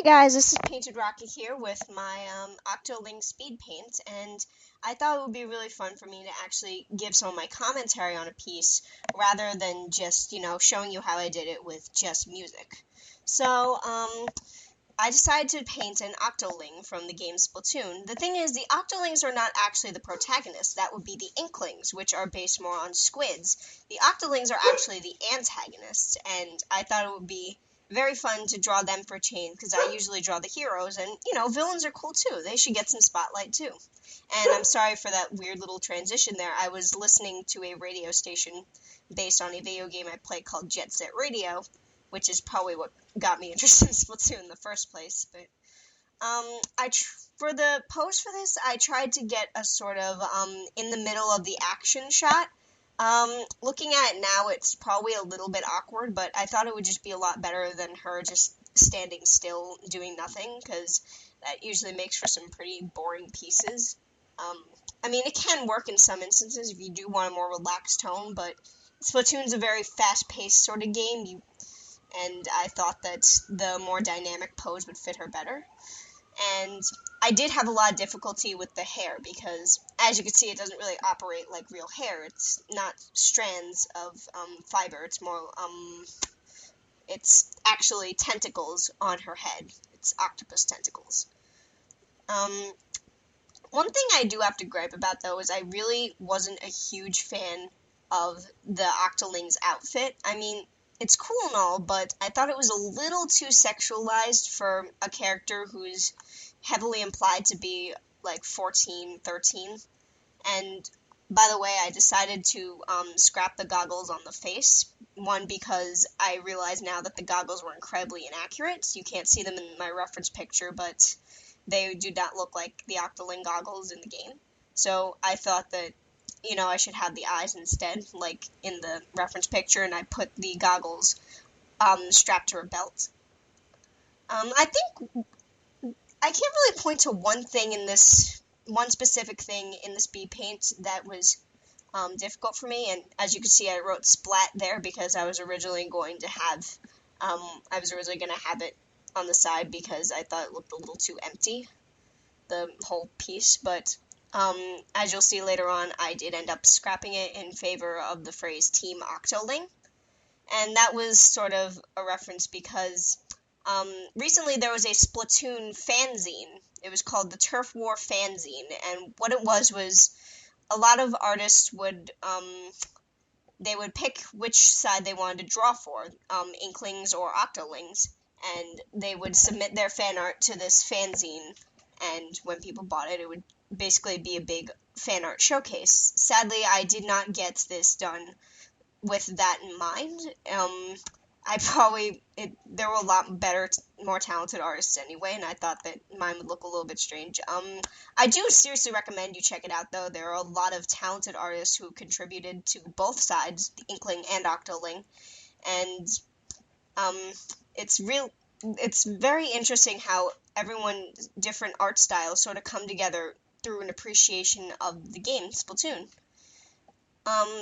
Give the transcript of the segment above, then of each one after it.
Hey guys, this is Painted Rocky here with my Octoling speed paint, and I thought it would be really fun for me to actually give some of my commentary on a piece rather than just, showing you how I did it with just music. So, I decided to paint an Octoling from the game Splatoon. The thing is, the Octolings are not actually the protagonists. That would be the Inklings, which are based more on squids. The Octolings are actually the antagonists, and I thought it would be very fun to draw them for a change, because I usually draw the heroes, and, villains are cool too. They should get some spotlight too. And I'm sorry for that weird little transition there. I was listening to a radio station based on a video game I play called Jet Set Radio, which is probably what got me interested in Splatoon in the first place. But for the pose for this, I tried to get a sort of in the middle of the action shot. Looking at it now, it's probably a little bit awkward, but I thought it would just be a lot better than her just standing still doing nothing, because that usually makes for some pretty boring pieces. I mean, it can work in some instances if you do want a more relaxed tone, but Splatoon's a very fast-paced sort of game, and I thought that the more dynamic pose would fit her better. And I did have a lot of difficulty with the hair, because, as you can see, it doesn't really operate like real hair. It's not strands of fiber. It's more, it's actually tentacles on her head. It's octopus tentacles. One thing I do have to gripe about, though, is I really wasn't a huge fan of the Octoling's outfit. I mean, it's cool and all, but I thought it was a little too sexualized for a character who's heavily implied to be, like, 14, 13. And, by the way, I decided to scrap the goggles on the face. One, because I realize now that the goggles were incredibly inaccurate. You can't see them in my reference picture, but they do not look like the Octoling goggles in the game. So I thought that, I should have the eyes instead, like in the reference picture, and I put the goggles strapped to her belt. I think I can't really point to one specific thing in this speed paint that was difficult for me, and as you can see, I wrote splat there because I was originally going to have it on the side because I thought it looked a little too empty, the whole piece, but as you'll see later on, I did end up scrapping it in favor of the phrase Team Octoling, and that was sort of a reference because recently there was a Splatoon fanzine. It was called the Turf War Fanzine, and what it was a lot of artists would pick which side they wanted to draw for, Inklings or Octolings, and they would submit their fan art to this fanzine, and when people bought it, it would basically be a big fan art showcase. Sadly, I did not get this done with that in mind. There were a lot better, more talented artists anyway, and I thought that mine would look a little bit strange. I do seriously recommend you check it out, though. There are a lot of talented artists who contributed to both sides, the Inkling and Octoling, and it's very interesting how everyone's different art styles sort of come together through an appreciation of the game, Splatoon.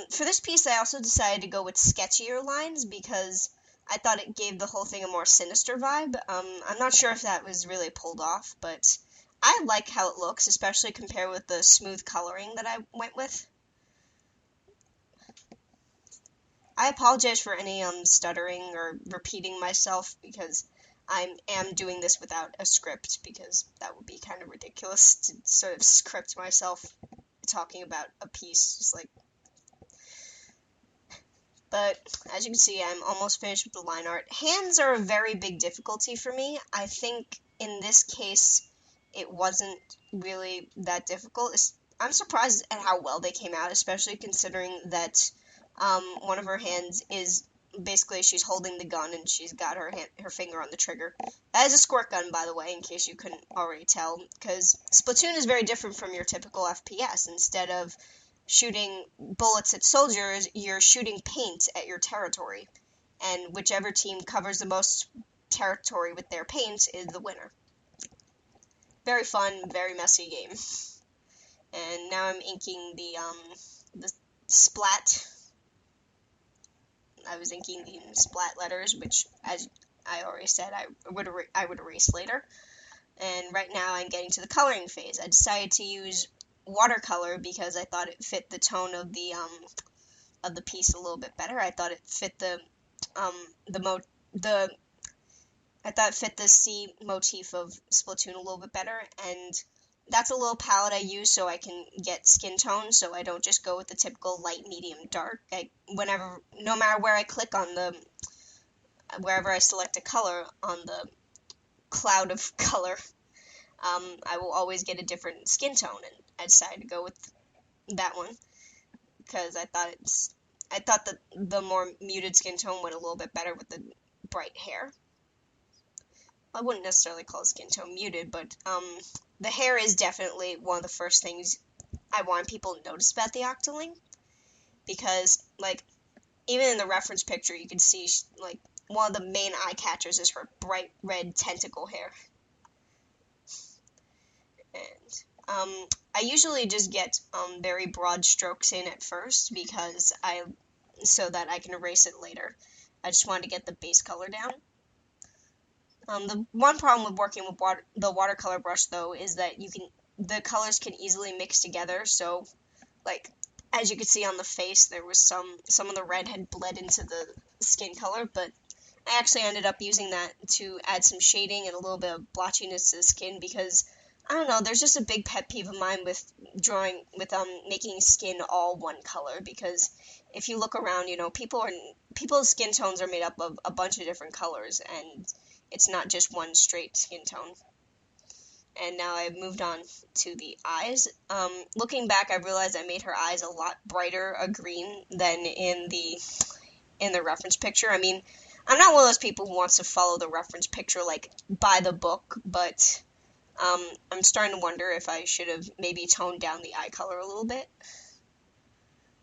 For this piece, I also decided to go with sketchier lines because I thought it gave the whole thing a more sinister vibe. I'm not sure if that was really pulled off, but I like how it looks, especially compared with the smooth coloring that I went with. I apologize for any stuttering or repeating myself because I am doing this without a script, because that would be kind of ridiculous to sort of script myself talking about a piece, just like. But as you can see, I'm almost finished with the line art. Hands are a very big difficulty for me. I think in this case, it wasn't really that difficult. I'm surprised at how well they came out, especially considering that one of her hands is basically she's holding the gun and she's got her finger on the trigger. That is a squirt gun, by the way, in case you couldn't already tell, because Splatoon is very different from your typical FPS. Instead of shooting bullets at soldiers, you're shooting paint at your territory, and whichever team covers the most territory with their paint is the winner. Very fun, very messy game. And now I'm inking the splat. I was inking the splat letters, which, as I already said I would erase later. And right now I'm getting to the coloring phase. I decided to use watercolor because I thought it fit the tone of the piece a little bit better. I thought it fit um the mo the I thought it fit the sea motif of Splatoon a little bit better, and that's a little palette I use so I can get skin tone, so I don't just go with the typical light, medium, dark. No matter where I click on wherever I select a color on the cloud of color, I will always get a different skin tone, and I decided to go with that one because I thought that the more muted skin tone went a little bit better with the bright hair. I wouldn't necessarily call skin tone muted, but the hair is definitely one of the first things I want people to notice about the Octoling, because like even in the reference picture you can see like one of the main eye catchers is her bright red tentacle hair. And I usually just get very broad strokes in at first so that I can erase it later. I just wanted to get the base color down. The one problem with working with the watercolor brush though is that the colors can easily mix together. So, like as you can see on the face, there was some of the red had bled into the skin color, but I actually ended up using that to add some shading and a little bit of blotchiness to the skin because I don't know, there's just a big pet peeve of mine with making skin all one color, because if you look around, people's skin tones are made up of a bunch of different colors, and it's not just one straight skin tone. And now I've moved on to the eyes. Looking back, I realized I made her eyes a lot brighter a green than in the reference picture. I mean, I'm not one of those people who wants to follow the reference picture like by the book, but I'm starting to wonder if I should have maybe toned down the eye color a little bit.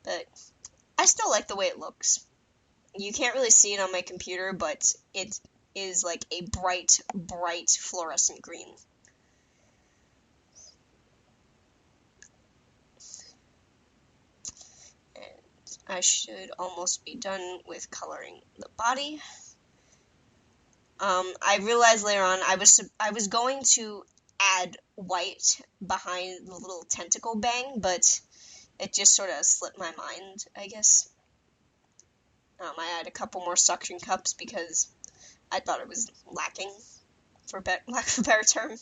But I still like the way it looks. You can't really see it on my computer, but it is like a bright, bright fluorescent green. And I should almost be done with coloring the body. I realized later on I was going to add white behind the little tentacle bang, but it just sort of slipped my mind, I guess. I had a couple more suction cups because I thought it was lacking, for lack of a better term.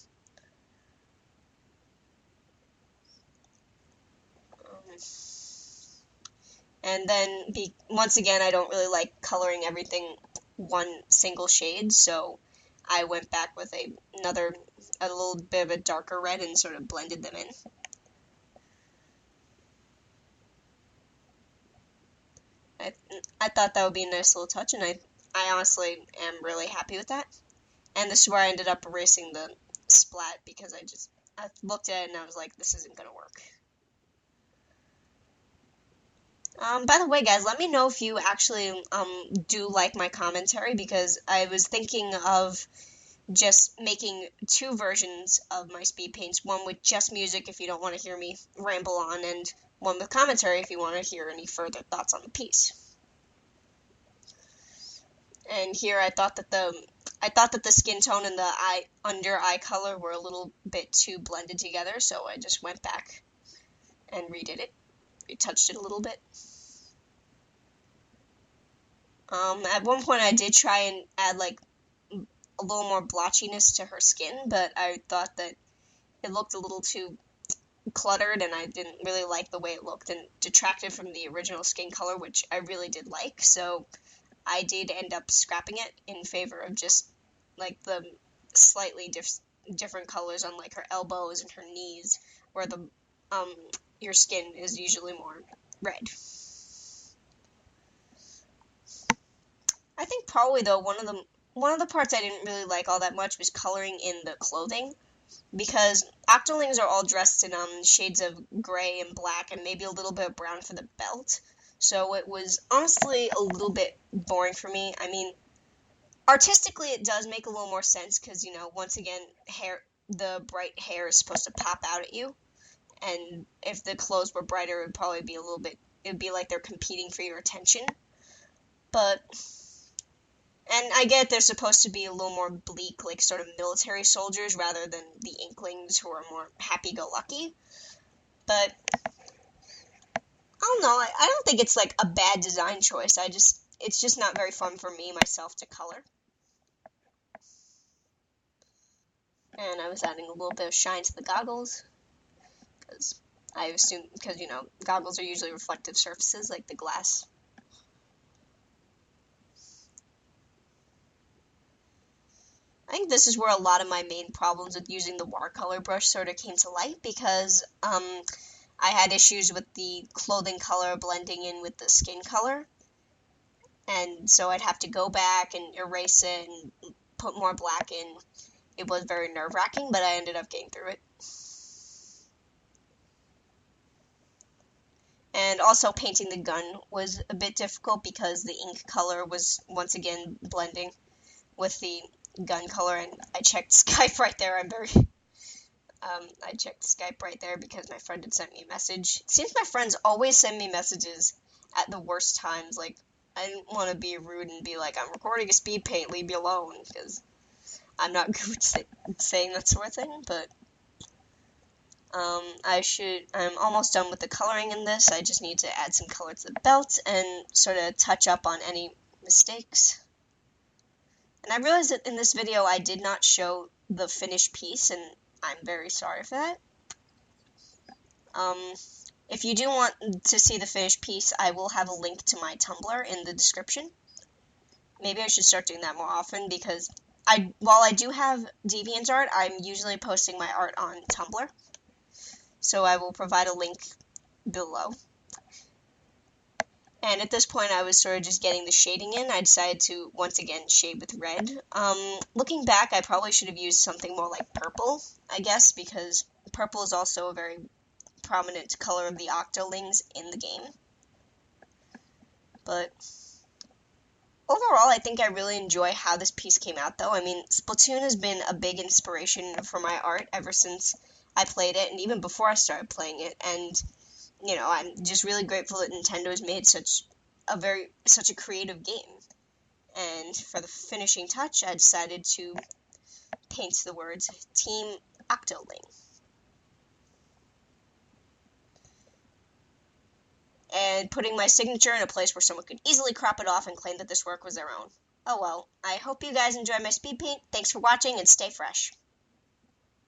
And then, once again, I don't really like coloring everything one single shade, so I went back with a little bit of a darker red and sort of blended them in. I thought that would be a nice little touch, and I honestly am really happy with that. And this is where I ended up erasing the splat because I looked at it and I was like, this isn't going to work. By the way, guys, let me know if you actually do like my commentary, because I was thinking of just making two versions of my speed paints, one with just music if you don't want to hear me ramble on, and one with commentary if you want to hear any further thoughts on the piece. And here I thought that the skin tone and the under eye color were a little bit too blended together, so I just went back and redid it, retouched it a little bit. At one point I did try and add like a little more blotchiness to her skin, but I thought that it looked a little too cluttered, and I didn't really like the way it looked and detracted from the original skin color, which I really did like, so I did end up scrapping it in favor of just like the slightly different colors on like her elbows and her knees, where your skin is usually more red. I think probably though one of the parts I didn't really like all that much was coloring in the clothing, because Octolings are all dressed in shades of gray and black and maybe a little bit of brown for the belt. So it was honestly a little bit boring for me. I mean, artistically it does make a little more sense because, once again, the bright hair is supposed to pop out at you. And if the clothes were brighter, it would probably be it would be like they're competing for your attention. But And I get they're supposed to be a little more bleak, like sort of military soldiers rather than the Inklings who are more happy-go-lucky. But I don't know. I don't think it's like a bad design choice. It's just not very fun for me myself to color. And I was adding a little bit of shine to the goggles because I assume because goggles are usually reflective surfaces like the glass. I think this is where a lot of my main problems with using the watercolor brush sort of came to light because I had issues with the clothing color blending in with the skin color, and so I'd have to go back and erase it and put more black in. It was very nerve-wracking, but I ended up getting through it. And also painting the gun was a bit difficult because the ink color was once again blending with the gun color, and I checked Skype right there. I checked Skype right there because my friend had sent me a message. It seems my friends always send me messages at the worst times. Like, I didn't want to be rude and be like, I'm recording a speed paint, leave me alone, because I'm not good at saying that sort of thing, but I'm almost done with the coloring in this. I just need to add some color to the belt and sort of touch up on any mistakes. And I realized that in this video I did not show the finished piece, and I'm very sorry for that. If you do want to see the finished piece, I will have a link to my Tumblr in the description. Maybe I should start doing that more often because while I do have DeviantArt, I'm usually posting my art on Tumblr. So I will provide a link below. And at this point, I was sort of just getting the shading in. I decided to, once again, shade with red. Looking back, I probably should have used something more like purple, I guess, because purple is also a very prominent color of the Octolings in the game. But overall, I think I really enjoy how this piece came out, though. I mean, Splatoon has been a big inspiration for my art ever since I played it, and even before I started playing it, and I'm just really grateful that Nintendo has made such a creative game. And for the finishing touch, I decided to paint the words Team Octoling. And putting my signature in a place where someone could easily crop it off and claim that this work was their own. Oh well, I hope you guys enjoyed my speed paint. Thanks for watching and stay fresh.